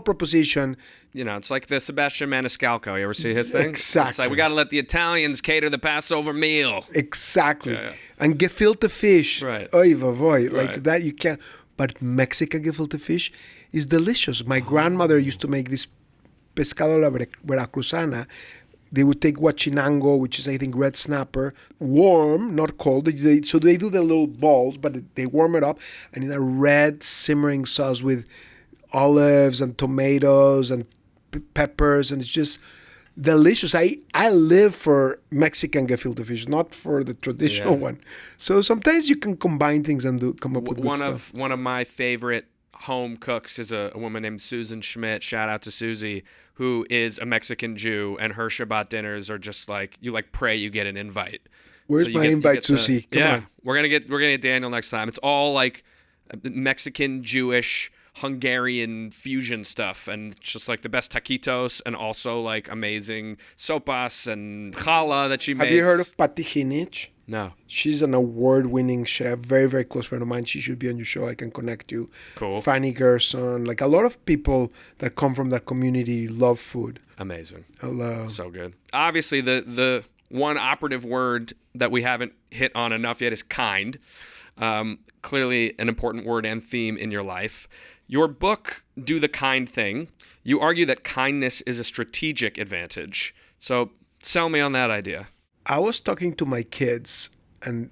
proposition, you know, it's like the Sebastian Maniscalco. You ever see his thing? Exactly. It's like, we got to let the Italians cater the Passover meal. Exactly. Yeah. And gefilte fish. Right. Oy vavoy. Like Right. that you can't. But Mexican gefilte fish is delicious. My grandmother used to make this pescado a la veracruzana. They would take guachinango, which is, I think, red snapper, warm, not cold. So they do the little balls, but they warm it up. And in a red simmering sauce with olives and tomatoes and peppers. And it's just delicious. I live for Mexican gefilte fish, not for the traditional one. So sometimes you can combine things and come up with good stuff. One of my favorite home cooks is a woman named Susan Schmidt. Shout out to Susie, who is a Mexican Jew, and her Shabbat dinners are just like, you like pray you get an invite. Where's my invite, Susie? Come on. We're gonna get Daniel next time. It's all like Mexican, Jewish, Hungarian fusion stuff, and it's just like the best taquitos, and also like amazing sopas and challah that she makes. Have you heard of Pati Hinich? No. She's an award-winning chef, very, very close friend of mine. She should be on your show. I can connect you. Cool. Fanny Gerson. Like, a lot of people that come from that community love food. Amazing. Hello. So good. Obviously, the one operative word that we haven't hit on enough yet is kind. Clearly an important word and theme in your life. Your book, Do the Kind Thing, you argue that kindness is a strategic advantage. So sell me on that idea. I was talking to my kids and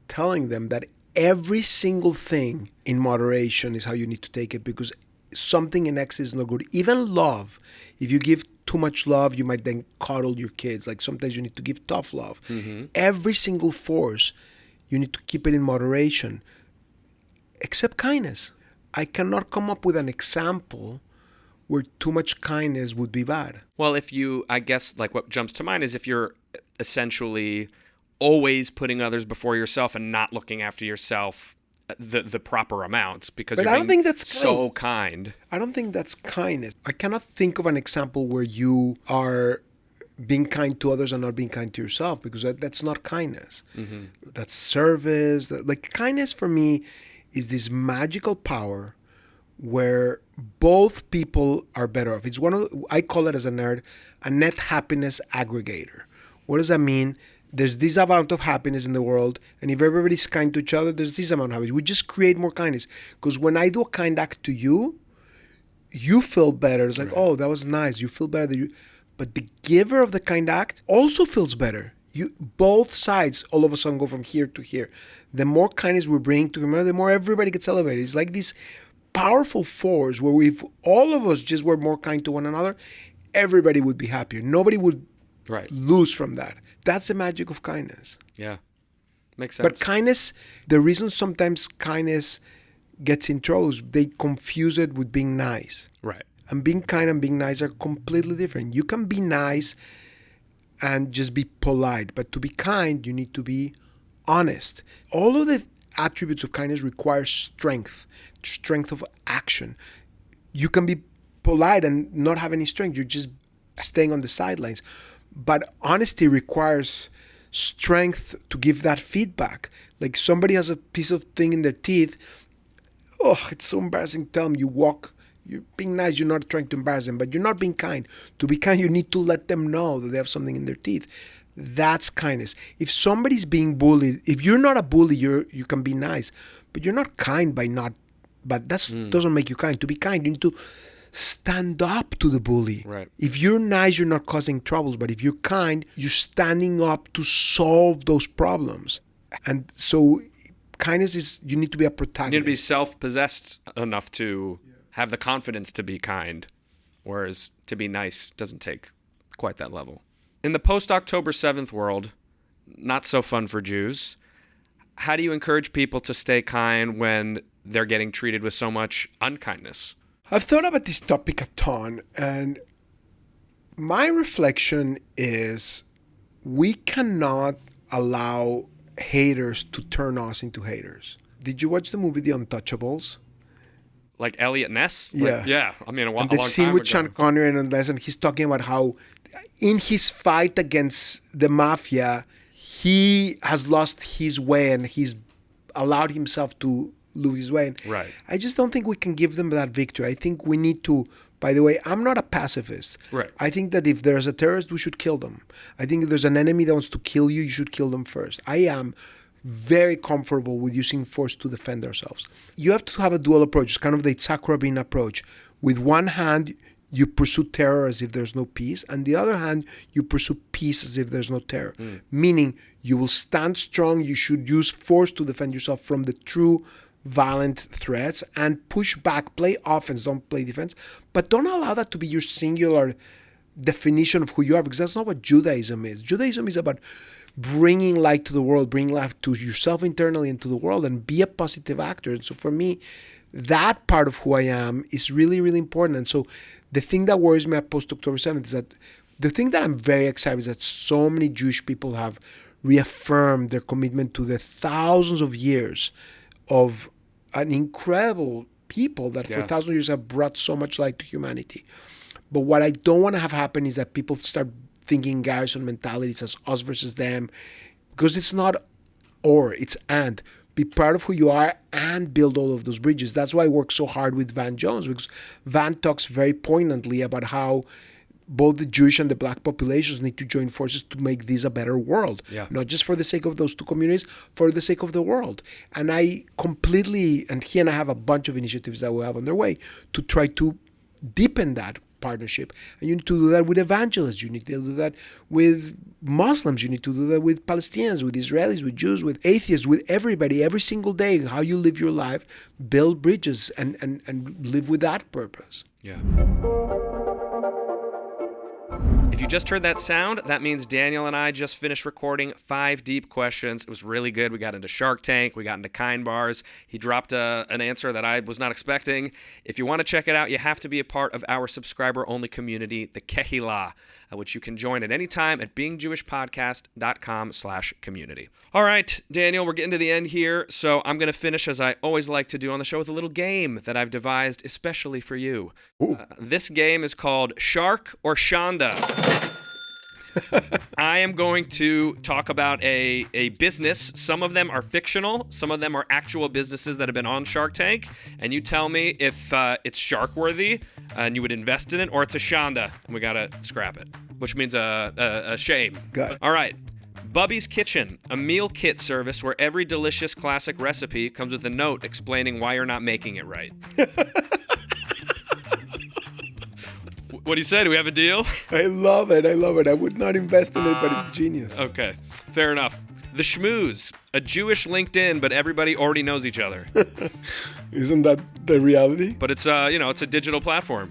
telling them that every single thing in moderation is how you need to take it, because something in excess is no good. Even love, if you give too much love, you might then coddle your kids. Like, sometimes you need to give tough love. Mm-hmm. Every single force, you need to keep it in moderation, except kindness. I cannot come up with an example where too much kindness would be bad. Well, I guess, like, what jumps to mind is if you're essentially always putting others before yourself and not looking after yourself the proper amount, because you're being so kind. I don't think that's kindness. I cannot think of an example where you are being kind to others and not being kind to yourself, because that's not kindness. Mm-hmm. That's service. Like, kindness for me is this magical power where both people are better off. It's I call it, as a nerd, a net happiness aggregator. What does that mean? There's this amount of happiness in the world, and if everybody's kind to each other, there's this amount of happiness. We just create more kindness. Because when I do a kind act to you, you feel better. It's like, oh, that was nice. You feel better. But the giver of the kind act also feels better. Both sides all of a sudden go from here to here. The more kindness we bring to another, the more everybody gets elevated. It's like this powerful force where if all of us just were more kind to one another, everybody would be happier. Nobody would lose from that. That's the magic of kindness. Yeah, makes sense. But kindness, the reason sometimes kindness gets in trouble is they confuse it with being nice. Right. And being kind and being nice are completely different. You can be nice and just be polite, but to be kind, you need to be honest. All of the attributes of kindness require strength of action. You can be polite and not have any strength. You're just staying on the sidelines. But honesty requires strength to give that feedback. Like somebody has a piece of thing in their teeth. Oh, it's so embarrassing to tell them. You're being nice, you're not trying to embarrass them, but you're not being kind. To be kind, you need to let them know that they have something in their teeth. That's kindness. If somebody's being bullied, if you're not a bully, you can be nice, but you're not kind but that doesn't make you kind. To be kind, you need to stand up to the bully. Right. If you're nice, you're not causing troubles, but if you're kind, you're standing up to solve those problems. And so kindness is, you need to be a protagonist. You need to be self-possessed enough to have the confidence to be kind, whereas to be nice doesn't take quite that level. In the post-October 7th world, not so fun for Jews, how do you encourage people to stay kind when they're getting treated with so much unkindness? I've thought about this topic a ton, and my reflection is we cannot allow haters to turn us into haters. Did you watch the movie The Untouchables? Like Elliot Ness? Yeah. Yeah. I mean, a long the time scene with ago. Sean Connery and Ness, and he's talking about how in his fight against the mafia, he has lost his way and he's allowed himself to lose his way. Right. I just don't think we can give them that victory. I think we need to, by the way, I'm not a pacifist. Right. I think that if there's a terrorist, we should kill them. I think if there's an enemy that wants to kill you, you should kill them first. I am very comfortable with using force to defend ourselves. You have to have a dual approach. It's kind of the Yitzhak Rabin approach. With one hand, you pursue terror as if there's no peace, and the other hand, you pursue peace as if there's no terror. Meaning, you will stand strong, you should use force to defend yourself from the true violent threats and push back, play offense, don't play defense, but don't allow that to be your singular definition of who you are, because that's not what Judaism is. Judaism is about bringing light to the world, bringing light to yourself internally and to the world, and be a positive actor. And so for me, that part of who I am is really, really important. And so the thing that worries me at post-October 7th is that the thing that I'm very excited is that so many Jewish people have reaffirmed their commitment to the thousands of years of an incredible people that for thousands of years have brought so much light to humanity. But what I don't want to have happen is that people start thinking garrison mentalities as us versus them, because it's not or, it's and. Be proud of who you are and build all of those bridges. That's why I work so hard with Van Jones, because Van talks very poignantly about how both the Jewish and the Black populations need to join forces to make this a better world. Yeah. Not just for the sake of those two communities, for the sake of the world. And I completely, and he and I have a bunch of initiatives that we have on their way to try to deepen that partnership. And you need to do that with evangelists. You need to do that with Muslims. You need to do that with Palestinians, with Israelis, with Jews, with atheists, with everybody, every single day. How you live your life, build bridges and live with that purpose. Yeah. If you just heard that sound, that means Daniel and I just finished recording 5 deep questions. It was really good. We got into Shark Tank. We got into Kind Bars. He dropped an answer that I was not expecting. If you want to check it out, you have to be a part of our subscriber-only community, the Kehillah, which you can join at any time at beingjewishpodcast.com/community. All right, Daniel, we're getting to the end here, so I'm going to finish, as I always like to do on the show, with a little game that I've devised especially for you. This game is called Shark or Shonda. I am going to talk about a business. Some of them are fictional. Some of them are actual businesses that have been on Shark Tank. And you tell me if it's shark-worthy and you would invest in it, or it's a Shonda and we got to scrap it, which means a shame. Got it. All right. Bubby's Kitchen, a meal kit service where every delicious classic recipe comes with a note explaining why you're not making it right. What do you say? Do we have a deal? I love it. I would not invest in it, but it's genius. Okay, fair enough. The Schmooze, a Jewish LinkedIn, but everybody already knows each other. Isn't that the reality? But it's it's a digital platform.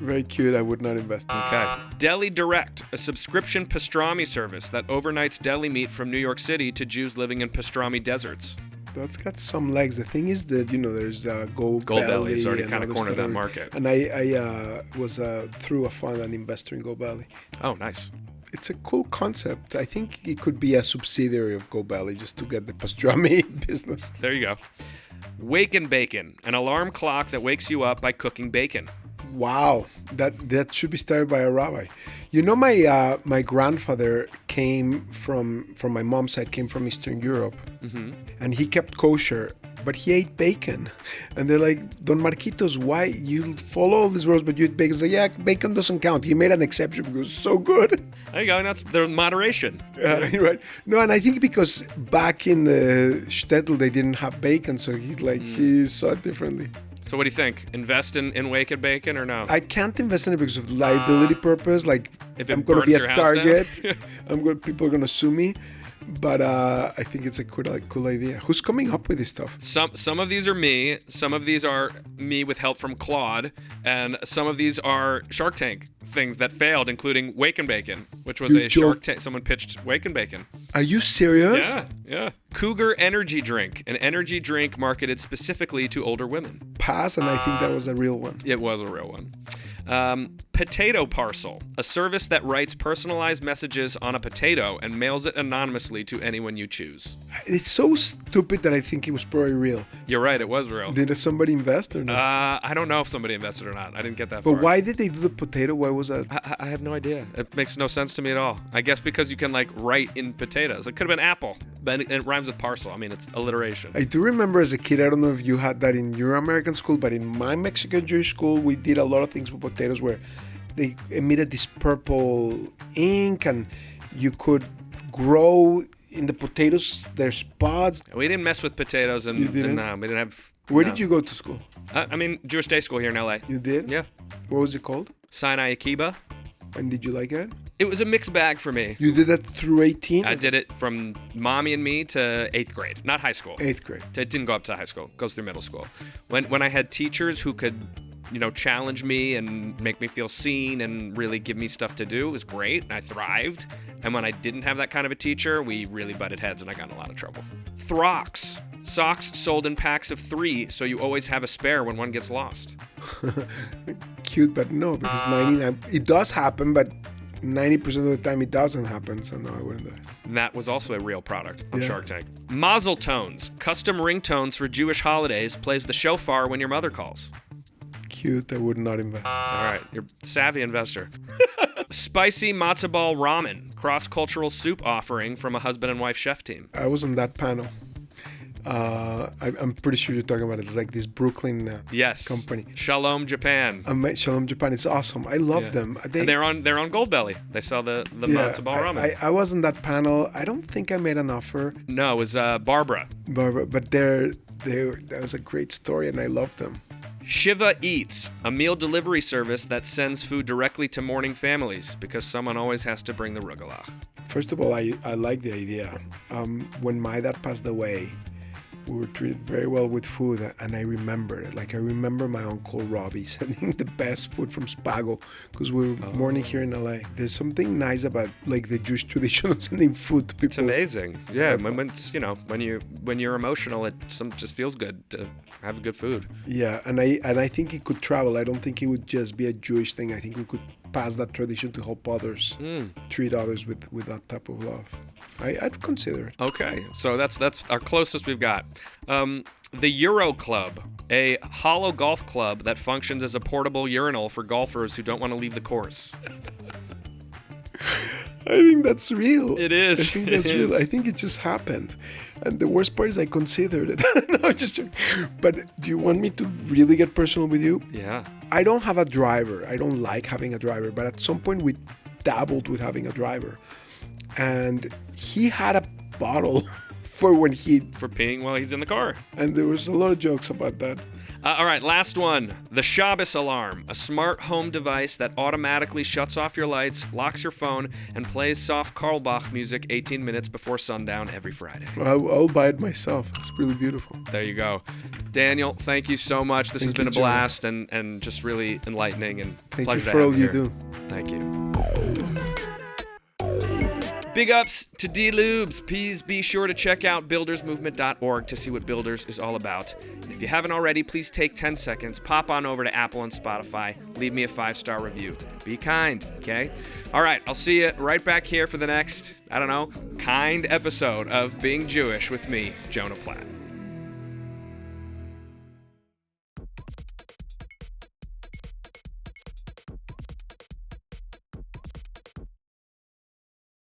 Very cute. I would not invest in it. Okay. Deli Direct, a subscription pastrami service that overnights deli meat from New York City to Jews living in pastrami deserts. That's got some legs. The thing is that, there's Gold Belly has already and kind of others cornered that are- market. And I was through a fund, an investor in Gold Belly. Oh, nice. It's a cool concept. I think it could be a subsidiary of GoBelly just to get the pastrami business. There you go. Wake and Bacon, an alarm clock that wakes you up by cooking bacon. Wow, that should be started by a rabbi. You know, my grandfather came from my mom's side, came from Eastern Europe, and he kept kosher, but he ate bacon. And they're like, Don Marquitos, why you follow all these rules, but you eat bacon? He's like, yeah, bacon doesn't count. He made an exception because it's so good. There you go. That's their moderation. Right. No, and I think because back in the shtetl they didn't have bacon, so he saw it differently. So what do you think? Invest in Wake and Bacon or no? I can't invest in it because of liability purpose. Like, if it I'm going to burns be your a house target. down? People are going to sue me. But I think it's a cool idea. Who's coming up with this stuff? Some of these are me. Some of these are me with help from Claude. And some of these are Shark Tank things that failed, including Wake and Bacon, which was a Shark Tank. Someone pitched Wake and Bacon. Are you serious? Yeah. Cougar Energy Drink, an energy drink marketed specifically to older women. Pass, and I think that was a real one. It was a real one. Potato Parcel, a service that writes personalized messages on a potato and mails it anonymously to anyone you choose. It's so stupid that I think it was probably real. You're right, it was real. Did somebody invest or not? I don't know if somebody invested or not. I didn't get that far. But why did they do the potato? Why was that? I have no idea. It makes no sense to me at all. I guess because you can write in potatoes. It could have been apple, but it rhymes with parcel. I mean, it's alliteration. I do remember as a kid, I don't know if you had that in your American school, but in my Mexican Jewish school, we did a lot of things with potatoes where they emitted this purple ink and you could grow in the potatoes there's pods. We didn't mess with potatoes and we didn't have... Where did you go to school? I mean, Jewish day school here in LA. You did? Yeah. What was it called? Sinai Akiba. And did you like it? It was a mixed bag for me. You did that through 18? I did it from mommy and me to 8th grade, not high school. 8th grade. It didn't go up to high school. It goes through middle school. When I had teachers who could, challenge me and make me feel seen and really give me stuff to do, it was great. I thrived. And when I didn't have that kind of a teacher, we really butted heads and I got in a lot of trouble. Throcks. Socks sold in packs of 3, so you always have a spare when one gets lost. Cute, but no, because 99, it does happen, but 90% of the time it doesn't happen, so no, I wouldn't do it. And that was also a real product on Shark Tank. Mazel tones, custom ringtones for Jewish holidays, plays the shofar when your mother calls. Cute, I would not invest. All right, you're a savvy investor. Spicy matzo ball ramen, cross-cultural soup offering from a husband and wife chef team. I was on that panel. I'm pretty sure you're talking about it. It's like this Brooklyn company. Shalom Japan. Shalom Japan. It's awesome. I love them. And they're on Goldbelly. They sell the matzo ball ramen. I was on that panel. I don't think I made an offer. No, it was Barbara. But that was a great story, and I loved them. Shiva Eats, a meal delivery service that sends food directly to mourning families because someone always has to bring the rugelach. First of all, I like the idea. When my dad passed away, we were treated very well with food, and I remember it. I remember my uncle Robbie sending the best food from Spago because we were mourning here in LA. There's something nice about the Jewish tradition of sending food to people. It's amazing. Yeah, when you're emotional, it just feels good to have good food. Yeah, and I think it could travel. I don't think it would just be a Jewish thing. I think we could pass that tradition to help others, treat others with that type of love. I'd consider it. Okay, so that's our closest we've got. The Euro Club, a hollow golf club that functions as a portable urinal for golfers who don't want to leave the course. I think that's real. It is. I think that's real. I think it just happened. And the worst part is I considered it. No, just joking. But do you want me to really get personal with you? Yeah. I don't have a driver. I don't like having a driver. But at some point we dabbled with having a driver. And he had a bottle for peeing while he's in the car. And there was a lot of jokes about that. All right, last one. The Shabbos alarm, a smart home device that automatically shuts off your lights, locks your phone, and plays soft Carlbach music 18 minutes before sundown every Friday. I'll buy it myself. It's really beautiful. There you go. Daniel, thank you so much. This has been a blast and just really enlightening and pleasure to have you here. Thank you for all you do. Thank you. Big ups to D Lubes. Please be sure to check out buildersmovement.org to see what Builders is all about. And if you haven't already, please take 10 seconds, pop on over to Apple and Spotify, leave me a 5-star review. Be kind, okay? All right, I'll see you right back here for the next, kind episode of Being Jewish with me, Jonah Platt.